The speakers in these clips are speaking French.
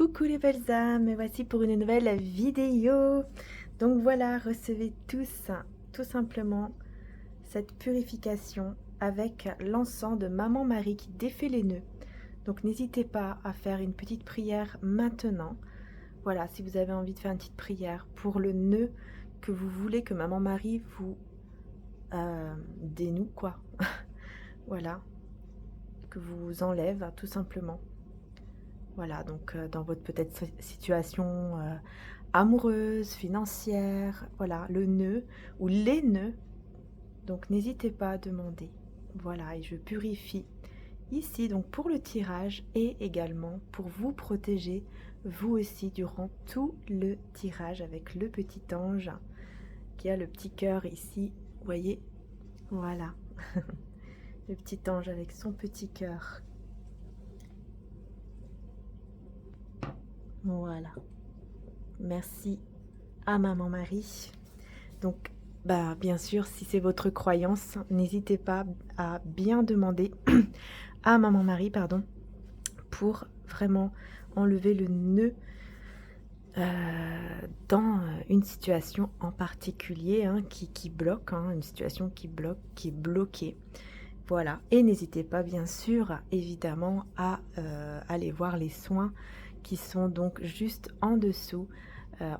Coucou les belles âmes, me voici pour une nouvelle vidéo. Donc voilà, recevez tous tout simplement cette purification avec l'encens de Maman Marie qui défait les nœuds. Donc n'hésitez pas à faire une petite prière maintenant. Voilà, si vous avez envie de faire une petite prière pour le nœud que vous voulez que Maman Marie vous dénoue, quoi. Voilà, que vous enlève tout simplement. Voilà, donc dans votre peut-être situation amoureuse, financière, voilà, le nœud ou les nœuds. Donc n'hésitez pas à demander. Voilà, et je purifie ici donc pour le tirage et également pour vous protéger, vous aussi, durant tout le tirage avec le petit ange qui a le petit cœur ici. Vous voyez, voilà, le petit ange avec son petit cœur. Voilà. Merci à Maman Marie. Donc, bah, bien sûr, si c'est votre croyance, n'hésitez pas à bien demander à Maman Marie, pardon, pour vraiment enlever le nœud dans une situation en particulier hein, qui bloque, hein, une situation qui bloque, qui est bloquée. Voilà, et n'hésitez pas bien sûr, évidemment, à aller voir les soins qui sont donc juste en dessous,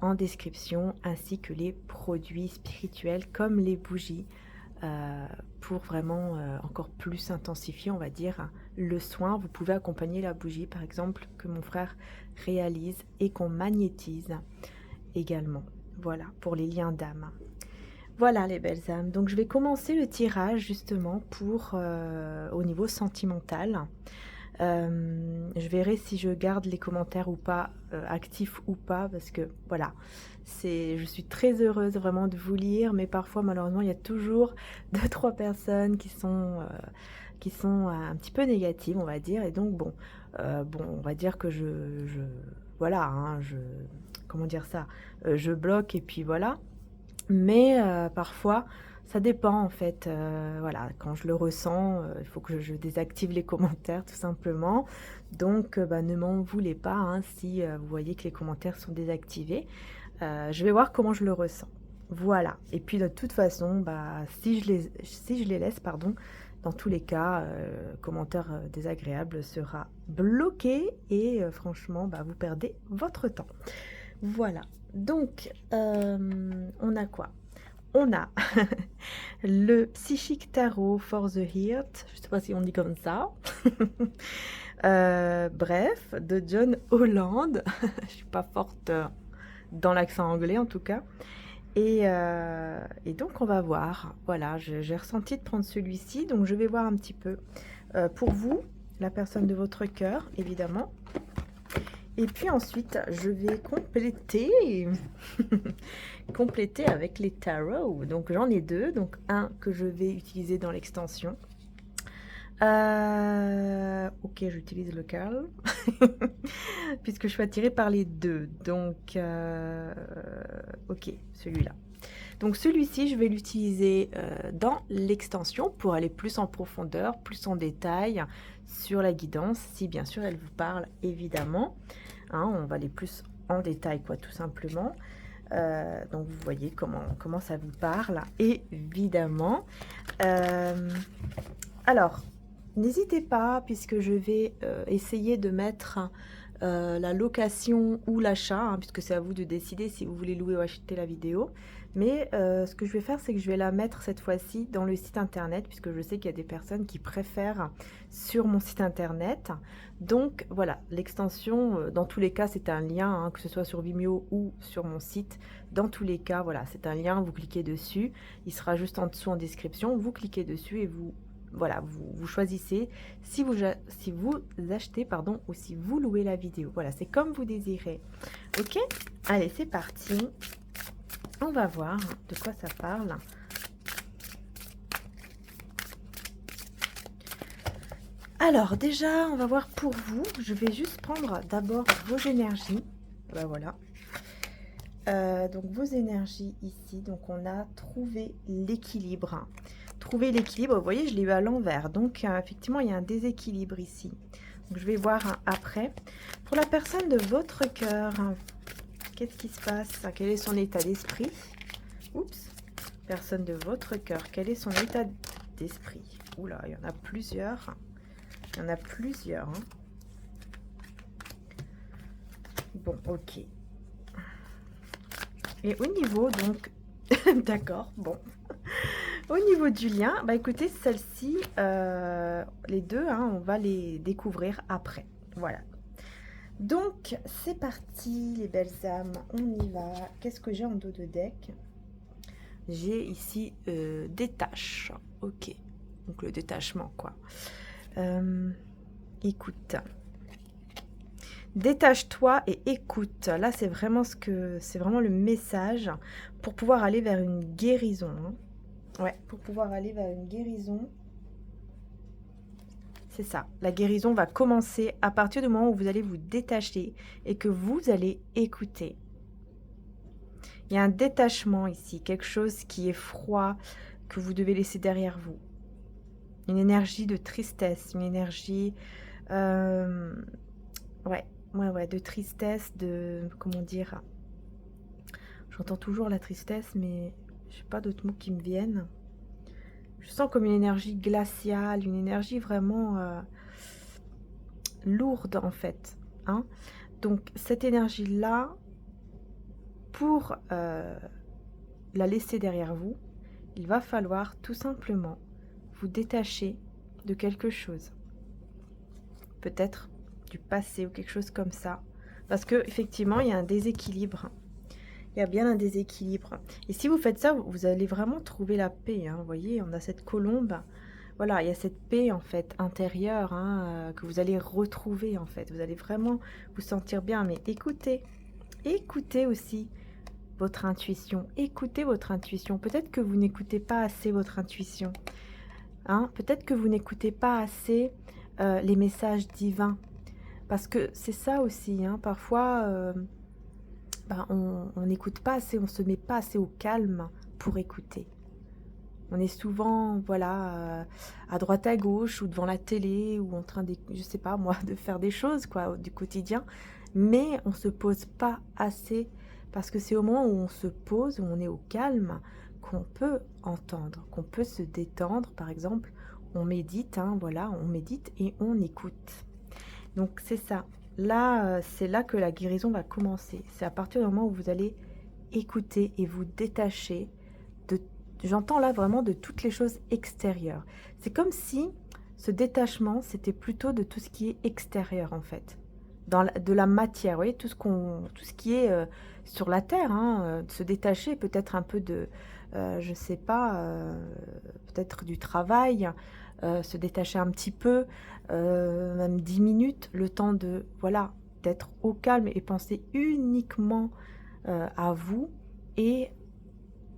en description, ainsi que les produits spirituels comme les bougies, pour vraiment encore plus intensifier, on va dire, le soin. Vous pouvez accompagner la bougie, par exemple, que mon frère réalise et qu'on magnétise également. Voilà, pour les liens d'âme. Voilà les belles âmes, donc je vais commencer le tirage justement pour au niveau sentimental. Je verrai si je garde les commentaires ou pas, actifs ou pas, parce que voilà, je suis très heureuse vraiment de vous lire, mais parfois malheureusement il y a toujours 2-3 personnes qui sont un petit peu négatives, on va dire, et donc bon, on va dire que voilà, hein, comment dire ça, je bloque et puis voilà. Mais parfois, ça dépend en fait, voilà, quand je le ressens, il faut que je désactive les commentaires tout simplement. Donc bah, ne m'en voulez pas hein, si vous voyez que les commentaires sont désactivés. Je vais voir comment je le ressens. Voilà, et puis de toute façon, bah, si je les laisse, pardon, dans tous les cas, commentaire désagréable sera bloqué et franchement, bah, vous perdez votre temps. Voilà, donc on a quoi? On a le Psychic Tarot for the Heart, je ne sais pas si on dit comme ça. Bref, de John Holland. Je ne suis pas forte dans l'accent anglais en tout cas. Et donc on va voir. Voilà, j'ai ressenti de prendre celui-ci, donc je vais voir un petit peu pour vous, la personne de votre cœur, évidemment. Et puis ensuite, je vais compléter, compléter avec les tarots. Donc j'en ai deux, donc un que je vais utiliser dans l'extension. Ok, j'utilise le calme, puisque je suis attirée par les deux. Donc, ok, celui-là. Donc celui-ci, je vais l'utiliser dans l'extension pour aller plus en profondeur, plus en détail sur la guidance, si bien sûr elle vous parle, évidemment. Hein, on va aller plus en détail, quoi, tout simplement. Donc vous voyez comment ça vous parle, évidemment. Alors, n'hésitez pas, puisque je vais essayer de mettre la location ou l'achat, hein, puisque c'est à vous de décider si vous voulez louer ou acheter la vidéo. Mais ce que je vais faire, c'est que je vais la mettre cette fois-ci dans le site internet, puisque je sais qu'il y a des personnes qui préfèrent sur mon site internet. Donc voilà, l'extension, dans tous les cas, c'est un lien, hein, que ce soit sur Vimeo ou sur mon site. Dans tous les cas, voilà, c'est un lien, vous cliquez dessus. Il sera juste en dessous en description. Vous cliquez dessus et voilà, vous choisissez si vous achetez, pardon, ou si vous louez la vidéo. Voilà, c'est comme vous désirez. Ok, allez, c'est parti. On va voir de quoi ça parle. Alors déjà, on va voir pour vous. Je vais juste prendre d'abord vos énergies. Ben voilà. Donc vos énergies ici. Donc on a trouvé l'équilibre. Trouver l'équilibre, vous voyez, je l'ai eu à l'envers. Donc effectivement, il y a un déséquilibre ici. Donc, je vais voir après. Pour la personne de votre cœur, qu'est-ce qui se passe? Quel est son état d'esprit? Oups. Personne de votre cœur, quel est son état d'esprit? Oula, il y en a plusieurs. Il y en a plusieurs. Hein. Bon, ok. Et au niveau, donc... D'accord, bon. Au niveau du lien, bah écoutez, celle-ci, les deux, hein, on va les découvrir après. Voilà. Donc, c'est parti, les belles âmes. On y va. Qu'est-ce que j'ai en dos de deck? J'ai ici détache. Ok. Donc, le détachement, quoi. Écoute. Détache-toi et écoute. Là, c'est vraiment le message pour pouvoir aller vers une guérison. Hein. Ouais, pour pouvoir aller vers une guérison. C'est ça. La guérison va commencer à partir du moment où vous allez vous détacher et que vous allez écouter. Il y a un détachement ici, quelque chose qui est froid, que vous devez laisser derrière vous. Une énergie de tristesse, une énergie... ouais, de tristesse, de... Comment dire? J'entends toujours la tristesse, mais je n'ai pas d'autres mots qui me viennent. Je sens comme une énergie glaciale, une énergie vraiment lourde en fait. Hein. Donc cette énergie-là, pour la laisser derrière vous, il va falloir tout simplement vous détacher de quelque chose. Peut-être du passé ou quelque chose comme ça. Parce que effectivement, il y a un déséquilibre. Il y a bien un déséquilibre. Et si vous faites ça, vous allez vraiment trouver la paix. Hein. Vous voyez, on a cette colombe. Voilà, il y a cette paix en fait intérieure hein, que vous allez retrouver en fait. Vous allez vraiment vous sentir bien. Mais écoutez, écoutez aussi votre intuition. Écoutez votre intuition. Peut-être que vous n'écoutez pas assez votre intuition. Hein. Peut-être que vous n'écoutez pas assez les messages divins. Parce que c'est ça aussi. Hein. Parfois... on n'écoute pas assez, on ne se met pas assez au calme pour écouter. On est souvent, voilà, à droite à gauche ou devant la télé ou en train de, je sais pas moi, de faire des choses quoi du quotidien, mais on se pose pas assez parce que c'est au moment où on se pose, où on est au calme, qu'on peut entendre, qu'on peut se détendre. Par exemple, on médite, hein, voilà, on médite et on écoute. Donc c'est ça. Là, c'est là que la guérison va commencer. C'est à partir du moment où vous allez écouter et vous détacher de, j'entends là vraiment de toutes les choses extérieures. C'est comme si ce détachement, c'était plutôt de tout ce qui est extérieur en fait. De la matière, vous voyez, tout ce qui est sur la terre, hein, se détacher peut-être un peu de, je sais pas, peut-être du travail, se détacher un petit peu, même 10 minutes, le temps de, voilà, d'être au calme et penser uniquement à vous et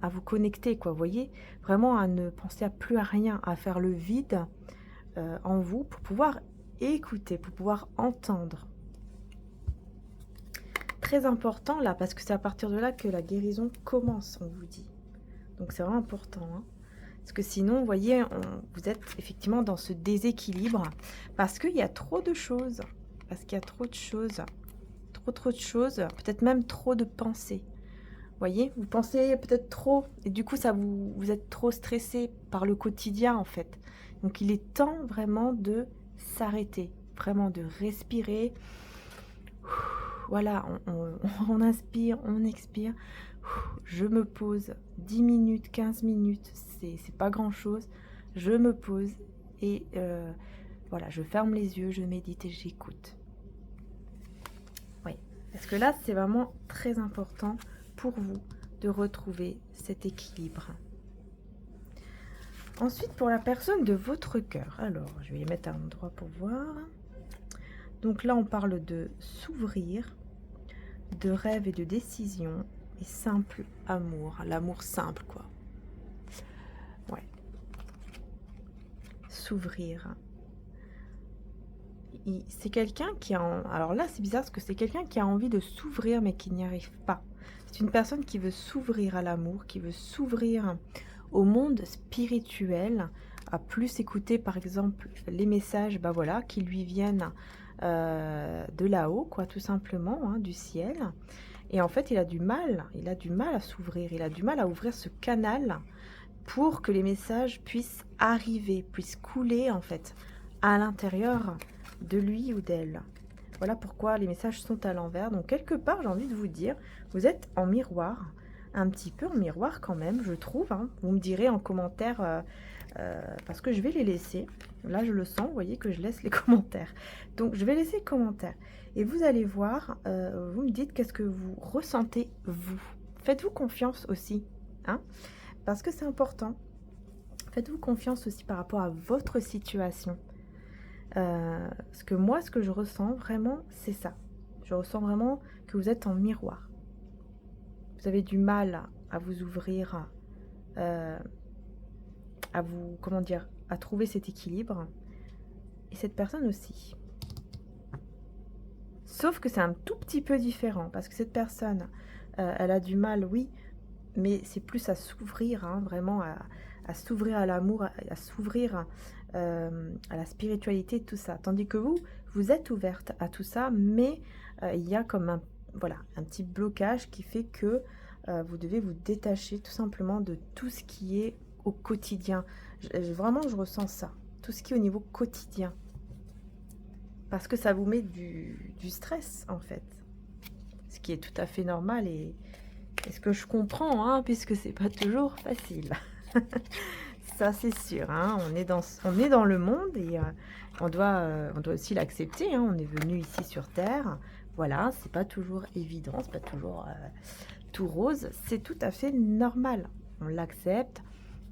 à vous connecter, quoi, vous voyez, vraiment à ne penser à plus à rien, à faire le vide en vous pour pouvoir écouter, pour pouvoir entendre. Très important là, parce que c'est à partir de là que la guérison commence, on vous dit. Donc c'est vraiment important, hein. Parce que sinon, vous voyez, vous êtes effectivement dans ce déséquilibre parce qu'il y a trop de choses. Parce qu'il y a trop de choses. Trop de choses. Peut-être même trop de pensées. Vous voyez, vous pensez peut-être trop. Et du coup, ça vous êtes trop stressé par le quotidien, en fait. Donc, il est temps vraiment de s'arrêter. Vraiment de respirer. Voilà, on inspire, on expire. Je me pose 10 minutes, 15 minutes, c'est pas grand chose. Je me pose et voilà, je ferme les yeux, je médite et j'écoute. Oui, parce que là, c'est vraiment très important pour vous de retrouver cet équilibre. Ensuite, pour la personne de votre cœur, alors je vais les mettre à l'endroit pour voir. Donc là, on parle de s'ouvrir, de rêve et de décision. Et simple amour, l'amour simple quoi. Ouais. S'ouvrir. C'est quelqu'un qui a... Alors là c'est bizarre parce que c'est quelqu'un qui a envie de s'ouvrir mais qui n'y arrive pas. C'est une personne qui veut s'ouvrir à l'amour, qui veut s'ouvrir au monde spirituel, à plus écouter par exemple les messages voilà, qui lui viennent de là-haut, quoi, tout simplement, hein, du ciel. Et en fait, il a du mal à s'ouvrir, il a du mal à ouvrir ce canal pour que les messages puissent arriver, puissent couler, en fait, à l'intérieur de lui ou d'elle. Voilà pourquoi les messages sont à l'envers. Donc, quelque part, j'ai envie de vous dire, vous êtes en miroir, un petit peu en miroir quand même, je trouve, hein. Vous me direz en commentaire, parce que je vais les laisser. Là, je le sens, vous voyez que je laisse les commentaires. Donc, je vais laisser les commentaires. Et vous allez voir, vous me dites qu'est-ce que vous ressentez, vous. Faites-vous confiance aussi, hein, parce que c'est important. Faites-vous confiance aussi par rapport à votre situation. Parce que moi, ce que je ressens vraiment, c'est ça. Je ressens vraiment que vous êtes en miroir. Vous avez du mal à vous ouvrir, à vous, comment dire, à trouver cet équilibre. Et cette personne aussi. Sauf que c'est un tout petit peu différent, parce que cette personne, elle a du mal, oui, mais c'est plus à s'ouvrir, hein, vraiment à s'ouvrir à l'amour, à s'ouvrir à la spiritualité, tout ça. Tandis que vous êtes ouverte à tout ça, mais il y a comme un, voilà, un petit blocage qui fait que vous devez vous détacher tout simplement de tout ce qui est au quotidien. Vraiment, je ressens ça, tout ce qui est au niveau quotidien. Parce que ça vous met du stress, en fait. Ce qui est tout à fait normal et ce que je comprends, hein, puisque c'est pas toujours facile. Ça, c'est sûr, hein, on est dans le monde et on doit aussi l'accepter, hein, on est venu ici sur Terre. Voilà, c'est pas toujours évident, c'est pas toujours tout rose. C'est tout à fait normal. On l'accepte.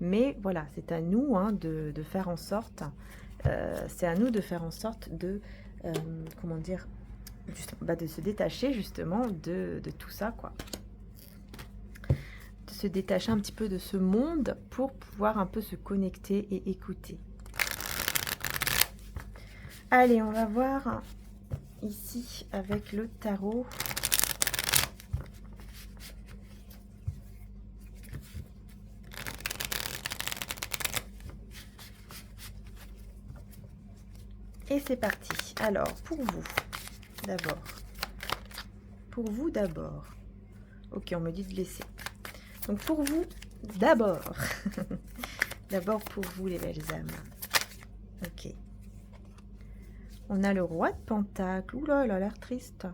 Mais voilà, c'est à nous, hein, de faire en sorte, c'est à nous de faire en sorte de, comment dire, de se détacher justement de tout ça, quoi. De se détacher un petit peu de ce monde pour pouvoir un peu se connecter et écouter. Allez, on va voir ici avec le tarot. Et c'est parti. Alors, pour vous, d'abord. Pour vous, d'abord. Ok, on me dit de laisser. Donc, pour vous, d'abord. D'abord, pour vous, les belles âmes. Ok. On a le roi de Pentacle. Oula, il a l'air triste.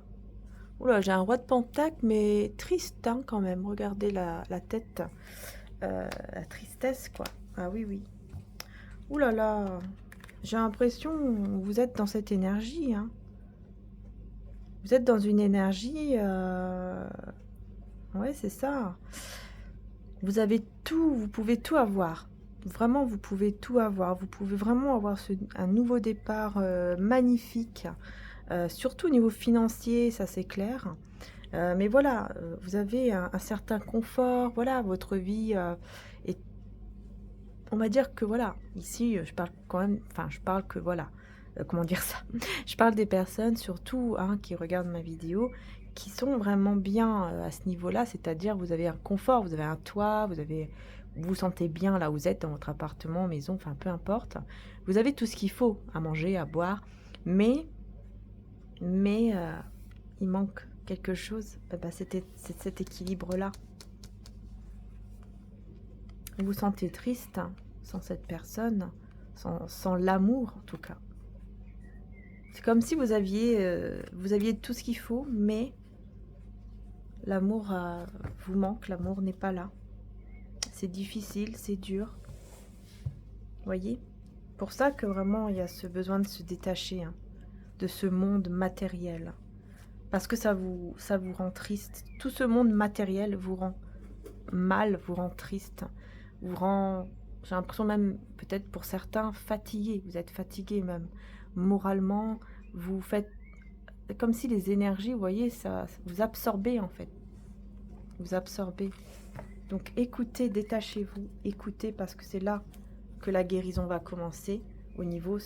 Oula, j'ai un roi de Pentacle, mais triste, hein, quand même. Regardez la tête. La tristesse, quoi. Ah oui, oui. Oula là. J'ai l'impression que vous êtes dans cette énergie, hein. Vous êtes dans une énergie... Ouais, c'est ça. Vous avez tout, vous pouvez tout avoir. Vraiment, vous pouvez tout avoir. Vous pouvez vraiment avoir un nouveau départ magnifique. Surtout au niveau financier, ça c'est clair. Mais voilà, vous avez un certain confort. Voilà, votre vie est... On va dire que voilà, ici, je parle quand même... Enfin, je parle que voilà... comment dire ça? Je parle des personnes surtout, hein, qui regardent ma vidéo, qui sont vraiment bien à ce niveau-là, c'est-à-dire vous avez un confort, vous avez un toit, vous vous sentez bien là où vous êtes dans votre appartement, maison, enfin peu importe. Vous avez tout ce qu'il faut à manger, à boire, mais il manque quelque chose. C'est cet équilibre-là. Vous vous sentez triste, hein, sans cette personne, sans l'amour en tout cas. C'est comme si vous aviez tout ce qu'il faut, mais l'amour vous manque, l'amour n'est pas là. C'est difficile, c'est dur. Vous voyez? Pour ça que vraiment il y a ce besoin de se détacher, hein, de ce monde matériel. Parce que ça vous rend triste. Tout ce monde matériel vous rend mal, vous rend triste, vous rend, j'ai l'impression même, peut-être pour certains, fatigué. Vous êtes fatigué même. Moralement, vous faites comme si les énergies, vous voyez, ça vous absorbez en fait. Vous absorbez. Donc écoutez, détachez-vous, écoutez parce que c'est là que la guérison va commencer au niveau,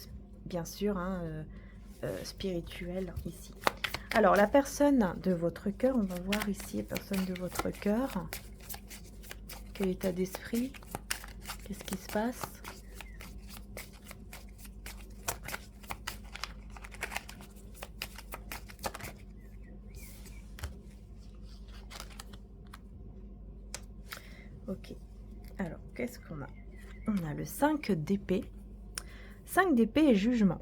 bien sûr, hein, spirituel ici. Alors la personne de votre cœur, on va voir ici la personne de votre cœur. Quel état d'esprit? Qu'est-ce qui se passe? Ok. Alors, qu'est-ce qu'on a? On a le 5 d'épée. 5 d'épée et jugement.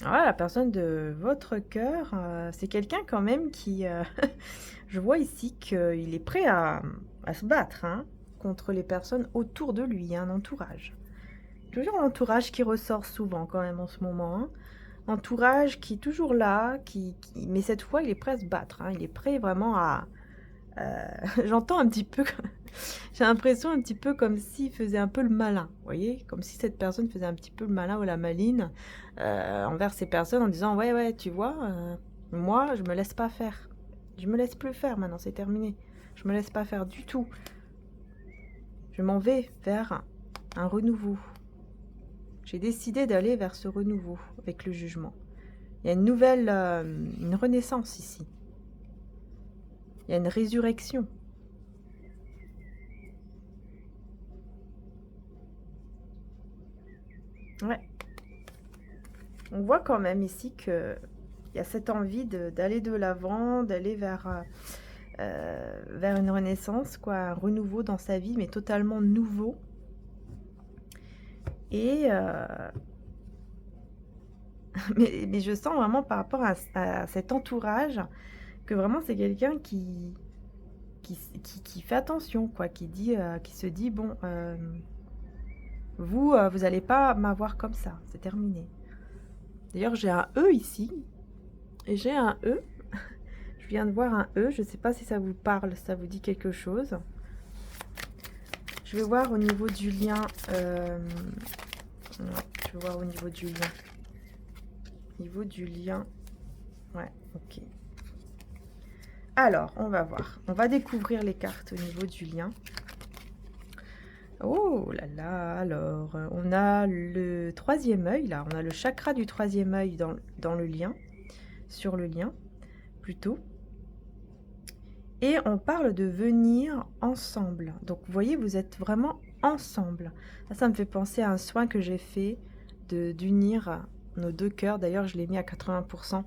Voilà, la personne de votre cœur, c'est quelqu'un quand même qui... je vois ici qu'il est prêt à se battre hein, contre les personnes autour de lui, un entourage. Toujours l'entourage qui ressort souvent quand même en ce moment. Hein. Entourage qui est toujours là, mais cette fois il est prêt à se battre. Hein. Il est prêt vraiment à... J'entends un petit peu... J'ai l'impression un petit peu comme s'il faisait un peu le malin, vous voyez? Comme si cette personne faisait un petit peu le malin ou la maline envers ces personnes en disant ouais, tu vois, moi je me laisse pas faire. Je me laisse plus faire maintenant, c'est terminé. Je me laisse pas faire du tout. Je m'en vais vers un renouveau. J'ai décidé d'aller vers ce renouveau avec le jugement. Il y a une nouvelle, une renaissance ici. Il y a une résurrection. Ouais. On voit quand même ici que il y a cette envie d'aller de l'avant, d'aller vers une renaissance, quoi, un renouveau dans sa vie, mais totalement nouveau. Et mais je sens vraiment par rapport à cet entourage que vraiment c'est quelqu'un qui fait attention, quoi, qui se dit bon, vous allez pas m'avoir comme ça, c'est terminé. D'ailleurs, j'ai un E ici, et j'ai un E. Je viens de voir un E, je ne sais pas si ça vous parle, ça vous dit quelque chose. Je vais voir au niveau du lien. Je vais voir au niveau du lien. Niveau du lien. Ouais, ok. Alors, on va voir. On va découvrir les cartes au niveau du lien. Oh là là, alors, on a le troisième œil, là. On a le chakra du troisième œil dans le lien. Sur le lien, plutôt. Et on parle de venir ensemble. Donc, vous voyez, vous êtes vraiment ensemble. Ça me fait penser à un soin que j'ai fait d'unir nos deux cœurs. D'ailleurs, je l'ai mis à 80%,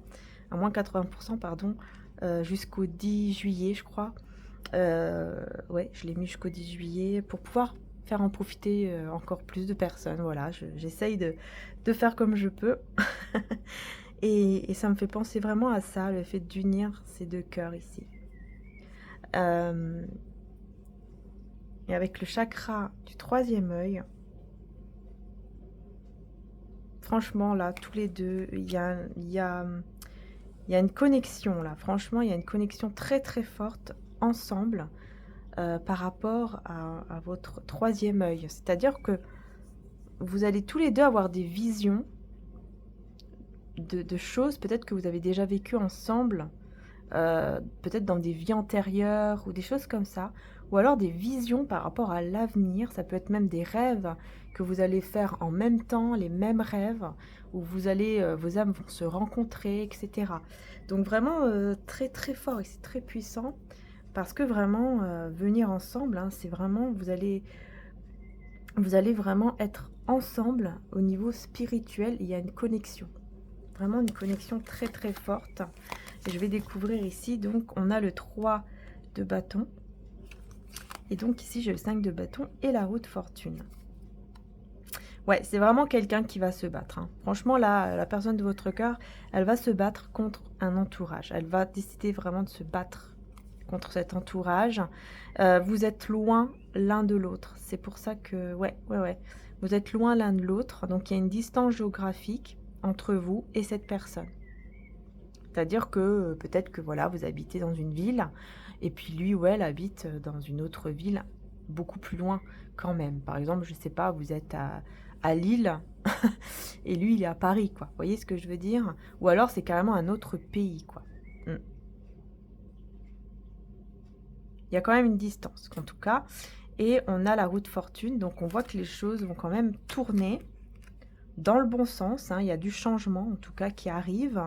à moins 80%, pardon, jusqu'au 10 juillet, je crois. Ouais, je l'ai mis jusqu'au 10 juillet pour pouvoir faire en profiter encore plus de personnes. Voilà, j'essaye de faire comme je peux. Et ça me fait penser vraiment à ça, le fait d'unir ces deux cœurs ici. Et avec le chakra du troisième œil, franchement, là, tous les deux, il y a une connexion, là. Franchement, il y a une connexion très, très forte ensemble par rapport à votre troisième œil. C'est-à-dire que vous allez tous les deux avoir des visions de choses, peut-être que vous avez déjà vécu ensemble, peut-être dans des vies antérieures ou des choses comme ça, ou alors des visions par rapport à l'avenir. Ça peut être même des rêves que vous allez faire en même temps, les mêmes rêves, où vos âmes vont se rencontrer, etc. Donc vraiment très très fort et c'est très puissant parce que vraiment venir ensemble, hein, c'est vraiment, vous allez vraiment être ensemble au niveau spirituel. Il y a une connexion, vraiment une connexion très très forte. Et je vais découvrir ici, donc on a le 3 de bâton. Et donc ici j'ai le 5 de bâton et la roue de fortune. Ouais, c'est vraiment quelqu'un qui va se battre. Hein. Franchement, là, la personne de votre cœur, elle va se battre contre un entourage. Elle va décider vraiment de se battre contre cet entourage. Vous êtes loin l'un de l'autre. C'est pour ça que, ouais. Vous êtes loin l'un de l'autre. Donc il y a une distance géographique entre vous et cette personne. C'est-à-dire que peut-être que voilà, vous habitez dans une ville et puis lui ou elle habite dans une autre ville beaucoup plus loin quand même. Par exemple, je sais pas, vous êtes à Lille et lui il est à Paris, quoi. Vous voyez ce que je veux dire? Ou alors c'est carrément un autre pays, quoi. Il y a quand même une distance, en tout cas. Et on a la roue de fortune, donc on voit que les choses vont quand même tourner dans le bon sens. Hein. Il y a du changement, en tout cas, qui arrive.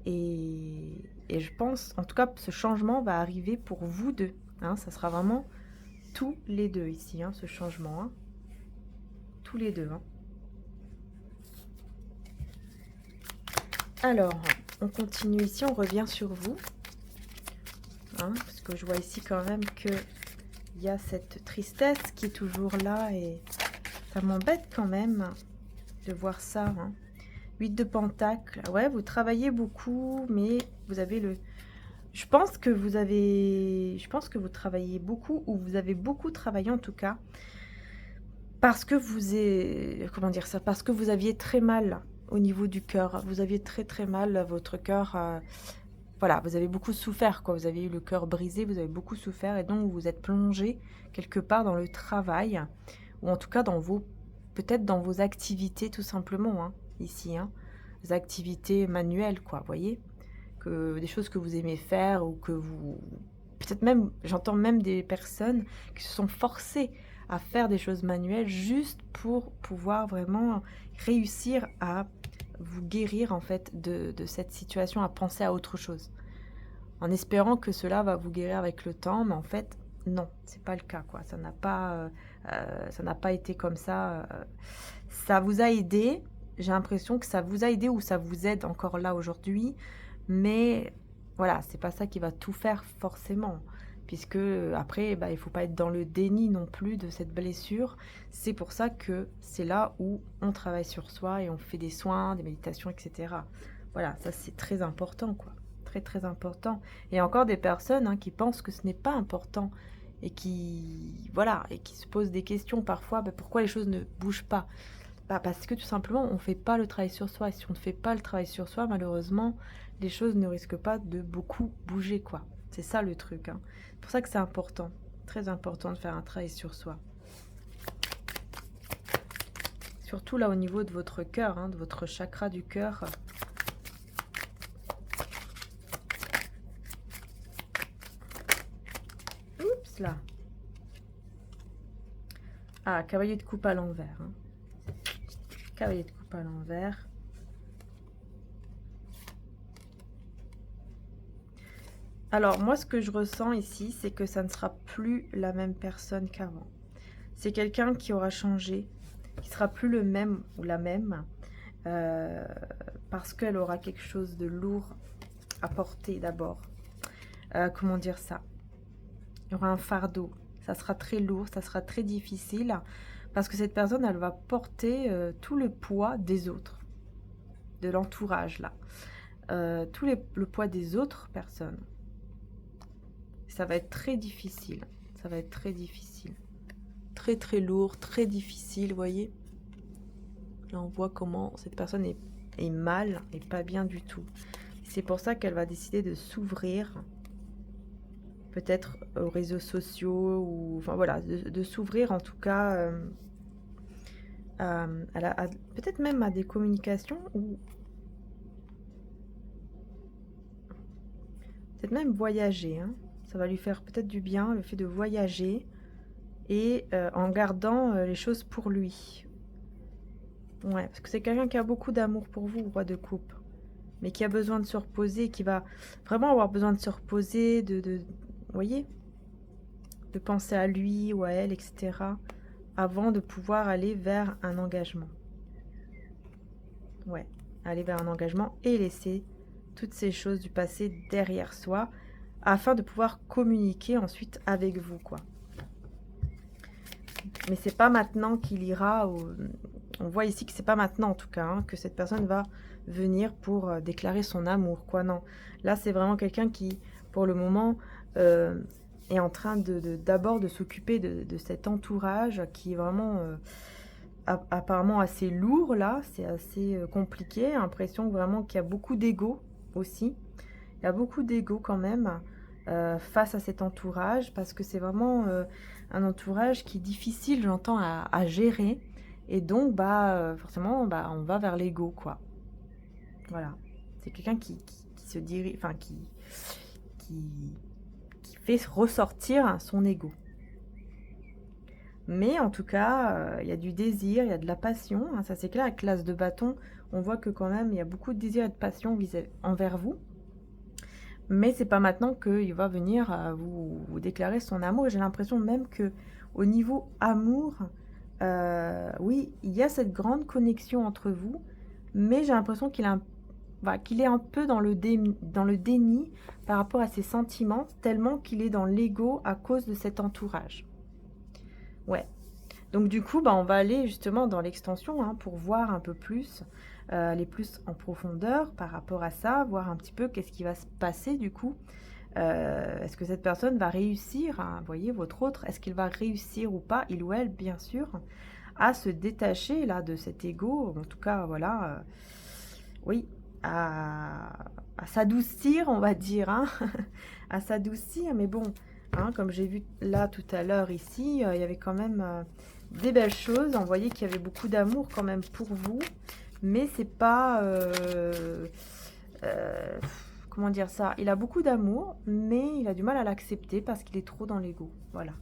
Et je pense, en tout cas, ce changement va arriver pour vous deux. Hein, ça sera vraiment tous les deux ici, hein, ce changement. Hein. Tous les deux. Hein. Alors, On continue ici, on revient sur vous. Hein, parce que je vois ici quand même que il y a cette tristesse qui est toujours là et ça m'embête quand même de voir ça. Hein. 8 de Pentacles. Ouais, vous travaillez beaucoup, mais vous avez le... Je pense que vous avez... Je pense que vous travaillez beaucoup, ou vous avez beaucoup travaillé en tout cas, parce que vous êtes... Comment dire ça? Parce que vous aviez très mal au niveau du cœur. Vous aviez très mal votre cœur... Voilà, vous avez beaucoup souffert, quoi. Vous avez eu le cœur brisé, vous avez beaucoup souffert, et donc vous vous êtes plongé quelque part dans le travail, ou en tout cas dans vos... Peut-être dans vos activités, tout simplement, hein, ici, hein. Des activités manuelles, quoi, vous voyez? Que des choses que vous aimez faire, ou que vous... Peut-être même, j'entends même des personnes qui se sont forcées à faire des choses manuelles juste pour pouvoir vraiment réussir à vous guérir en fait de cette situation, à penser à autre chose. En espérant que cela va vous guérir avec le temps, mais en fait, non, c'est pas le cas, quoi. Ça n'a pas été comme ça. Ça vous a aidé. J'ai l'impression que ça vous a aidé ou ça vous aide encore là aujourd'hui. Mais voilà, c'est pas ça qui va tout faire forcément. Puisque après, bah, il faut pas être dans le déni non plus de cette blessure. C'est pour ça que c'est là où on travaille sur soi et on fait des soins, des méditations, etc. Voilà, ça c'est très important, quoi. Très important. Et encore des personnes hein, qui pensent que ce n'est pas important et qui, voilà, et qui se posent des questions parfois, bah, pourquoi les choses ne bougent pas? Bah, parce que tout simplement, on ne fait pas le travail sur soi. Et si on ne fait pas le travail sur soi, malheureusement, les choses ne risquent pas de beaucoup bouger, quoi. C'est ça le truc. Hein. C'est pour ça que c'est important, très important de faire un travail sur soi. Surtout là au niveau de votre cœur, hein, de votre chakra du cœur. Oups là. Ah, cavalier de coupe à l'envers. Hein. Cavalier de coupe à l'envers. Alors, moi, ce que je ressens ici, c'est que ça ne sera plus la même personne qu'avant. C'est quelqu'un qui aura changé, qui sera plus le même ou la même, parce qu'elle aura quelque chose de lourd à porter d'abord. Comment dire ça? Il y aura un fardeau. Ça sera très lourd, ça sera très difficile, parce que cette personne, elle va porter tout le poids des autres, de l'entourage, là. Le poids des autres personnes. Ça va être très difficile. Ça va être très difficile. Très lourd, très difficile, vous voyez. Là, on voit comment cette personne est mal et pas bien du tout. C'est pour ça qu'elle va décider de s'ouvrir, peut-être aux réseaux sociaux, ou enfin voilà, de s'ouvrir en tout cas, peut-être même à des communications, ou peut-être même voyager, hein. Ça va lui faire peut-être du bien, le fait de voyager, et en gardant les choses pour lui. Ouais, parce que c'est quelqu'un qui a beaucoup d'amour pour vous, roi de coupe, mais qui a besoin de se reposer, qui va vraiment avoir besoin de se reposer, vous voyez, de penser à lui ou à elle, etc., avant de pouvoir aller vers un engagement. Ouais, aller vers un engagement et laisser toutes ces choses du passé derrière soi, afin de pouvoir communiquer ensuite avec vous, quoi. Mais c'est pas maintenant qu'il ira on voit ici que c'est pas maintenant, en tout cas, hein, que cette personne va venir pour déclarer son amour, quoi. Non, là, c'est vraiment quelqu'un qui, pour le moment, est en train d'abord de s'occuper de cet entourage qui est vraiment apparemment assez lourd, là. C'est assez compliqué. L'impression vraiment qu'il y a beaucoup d'ego aussi. Il y a beaucoup d'ego quand même face à cet entourage, parce que c'est vraiment un entourage qui est difficile, j'entends, à gérer. Et donc, bah, forcément, bah, on va vers l'ego, quoi. Voilà. C'est quelqu'un qui se dirige, enfin, qui fait ressortir son ego. Mais en tout cas, il y a du désir, il y a de la passion. Hein, ça, c'est clair, avec l'as de bâton, on voit que quand même, il y a beaucoup de désir et de passion envers vous. Mais c'est pas maintenant qu'il va venir vous déclarer son amour. J'ai l'impression même que au niveau amour, oui, il y a cette grande connexion entre vous, mais j'ai l'impression qu'il a voilà, qu'il est un peu dans le déni par rapport à ses sentiments, tellement qu'il est dans l'ego à cause de cet entourage. Ouais. Donc du coup, bah, on va aller justement dans l'extension hein, pour voir un peu plus, aller plus en profondeur par rapport à ça, voir un petit peu qu'est-ce qui va se passer du coup. Est-ce que cette personne va réussir, hein, vous voyez, votre autre, est-ce qu'il va réussir ou pas, il ou elle, bien sûr, à se détacher là de cet ego, en tout cas, voilà, oui, à s'adoucir, on va dire, hein, à s'adoucir, mais bon, hein, comme j'ai vu là tout à l'heure ici, il y avait quand même des belles choses, on voyait qu'il y avait beaucoup d'amour quand même pour vous, mais c'est pas... comment dire ça? Il a beaucoup d'amour, mais il a du mal à l'accepter parce qu'il est trop dans l'ego, voilà.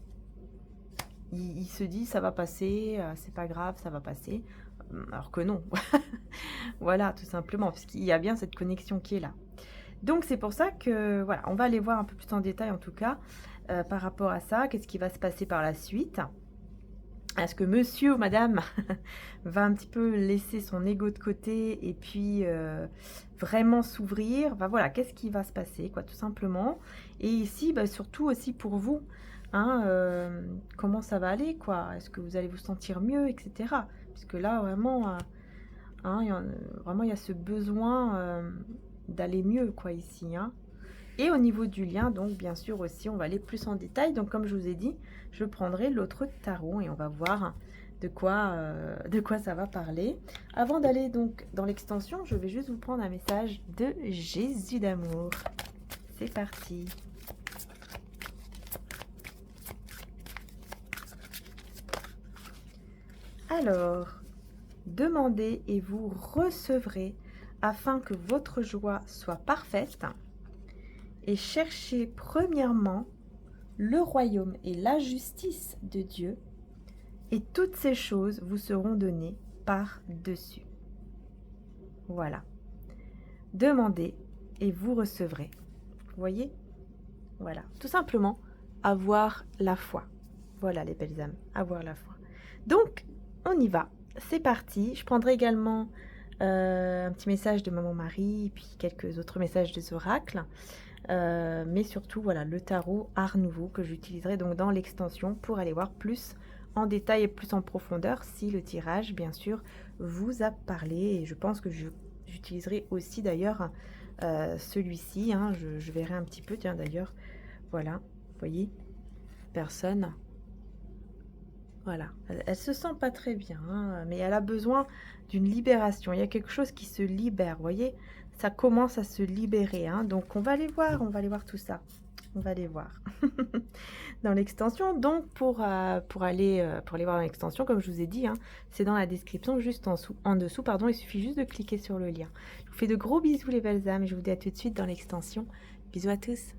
Il se dit ça va passer, c'est pas grave, ça va passer. Alors que non. Voilà, tout simplement, parce qu'il y a bien cette connexion qui est là. Donc c'est pour ça que, voilà, on va aller voir un peu plus en détail en tout cas, par rapport à ça, qu'est-ce qui va se passer par la suite. Est-ce que monsieur ou madame va un petit peu laisser son ego de côté et puis vraiment s'ouvrir? Bah voilà, qu'est-ce qui va se passer, quoi, tout simplement. Et ici, bah, surtout aussi pour vous, hein, comment ça va aller, quoi? Est-ce que vous allez vous sentir mieux, etc. Puisque là, vraiment, hein, vraiment, il y a ce besoin d'aller mieux, quoi, ici, hein. Et au niveau du lien, donc bien sûr aussi, on va aller plus en détail. Donc comme je vous ai dit, je prendrai l'autre tarot et on va voir de quoi ça va parler. Avant d'aller donc dans l'extension, je vais juste vous prendre un message de Jésus d'amour. C'est parti. Alors, demandez et vous recevrez afin que votre joie soit parfaite. Et cherchez premièrement le royaume et la justice de Dieu, et toutes ces choses vous seront données par-dessus. Voilà. Demandez et vous recevrez. Vous voyez? Voilà. Tout simplement, avoir la foi. Voilà les belles âmes, avoir la foi. Donc, on y va. C'est parti. Je prendrai également un petit message de Maman Marie, puis quelques autres messages des oracles. Mais surtout voilà le tarot Art Nouveau que j'utiliserai donc dans l'extension pour aller voir plus en détail et plus en profondeur si le tirage bien sûr vous a parlé, et je pense que j'utiliserai aussi d'ailleurs celui-ci, hein, je verrai un petit peu, tiens d'ailleurs, voilà, vous voyez, personne, voilà, elle se sent pas très bien, hein, mais elle a besoin d'une libération, il y a quelque chose qui se libère, vous voyez, ça commence à se libérer, hein, donc on va aller voir tout ça, on va aller voir dans l'extension. Donc pour aller voir dans l'extension, comme je vous ai dit, hein, c'est dans la description juste en dessous, pardon, il suffit juste de cliquer sur le lien. Je vous fais de gros bisous les belles âmes et je vous dis à tout de suite dans l'extension. Bisous à tous.